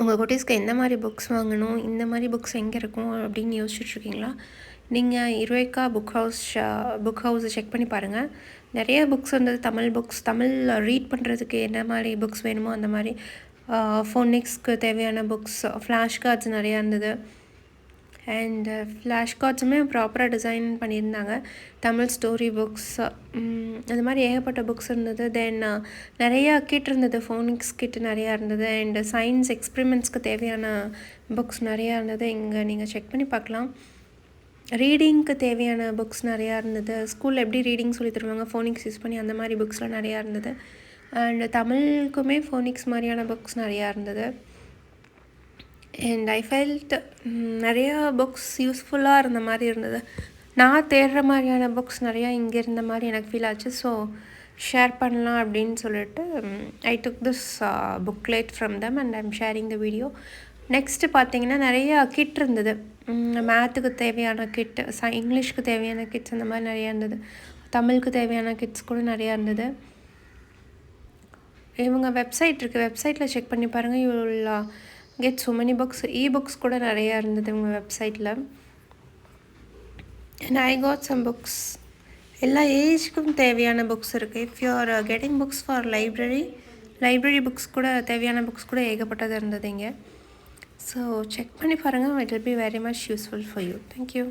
உங்கள் குட்டீஸ்க்கு எந்த மாதிரி புக்ஸ் வாங்கணும், இந்த மாதிரி புக்ஸ் எங்கே இருக்கும் அப்படின்னு யோசிச்சுட்ருக்கீங்களா? நீங்கள் இருவேக்கா புக் ஹவுஸை செக் பண்ணி பாருங்கள். நிறைய புக்ஸ் இருந்தது, தமிழ் புக்ஸ், தமிழ் ரீட் பண்ணுறதுக்கு என்ன மாதிரி புக்ஸ் வேணுமோ அந்த மாதிரி. ஃபோனிக்ஸ்க்கு தேவையான புக்ஸ், ஃப்ளாஷ் கார்ட்ஸ் நிறையா இருந்தது. அண்ட் ஃப்ளாஷ் கார்ட்ஸுமே ப்ராப்பராக டிசைன் பண்ணியிருந்தாங்க. தமிழ் ஸ்டோரி புக்ஸ், அந்த மாதிரி ஏகப்பட்ட புக்ஸ் இருந்தது. தென் நிறையா கிட் இருந்தது, ஃபோனிக்ஸ் கிட் நிறையா இருந்தது. அண்டு சயின்ஸ் எக்ஸ்பிரிமெண்ட்ஸ்க்கு தேவையான புக்ஸ் நிறையா இருந்தது. இங்கே நீங்கள் செக் பண்ணி பார்க்கலாம். ரீடிங்க்கு தேவையான புக்ஸ் நிறையா இருந்தது. ஸ்கூலில் எப்படி ரீடிங் சொல்லி தருவாங்க ஃபோனிக்ஸ் யூஸ் பண்ணி, அந்த மாதிரி புக்ஸ்லாம் நிறையா இருந்தது. அண்டு தமிழுக்குமே ஃபோனிக்ஸ் மாதிரியான புக்ஸ் நிறையா இருந்தது. அண்ட் ஐ ஃபெல்ட் நிறையா புக்ஸ் யூஸ்ஃபுல்லாக இருந்த மாதிரி இருந்தது. நான் தேடுற மாதிரியான புக்ஸ் நிறையா இங்கே இருந்த மாதிரி எனக்கு ஃபீல் ஆச்சு. ஸோ ஷேர் பண்ணலாம் அப்படின்னு சொல்லிட்டு I took this booklet from them and I'm sharing the video. Next பார்த்தீங்கன்னா நிறையா கிட் இருந்தது. மேத்துக்கு தேவையான கிட், இங்கிலீஷ்க்கு தேவையான கிட்ஸ் அந்த மாதிரி நிறையா இருந்தது. தமிழுக்கு தேவையான கிட்ஸ் கூட நிறையா இருந்தது. இவங்க வெப்சைட் இருக்குது, வெப்சைட்டில் செக் பண்ணி பாருங்கள். You will get so many books. Books கூட நிறையா இருந்தது இவங்க வெப்சைட்டில். And I got some books. எல்லா ஏஜ்க்கும் தேவையான புக்ஸ் இருக்குது. If you are getting books for library books கூட தேவையான புக்ஸ் கூட ஏகப்பட்டது இருந்தது இங்கே. ஸோ செக் பண்ணி பாருங்கள். It will be very much useful for you. Thank you.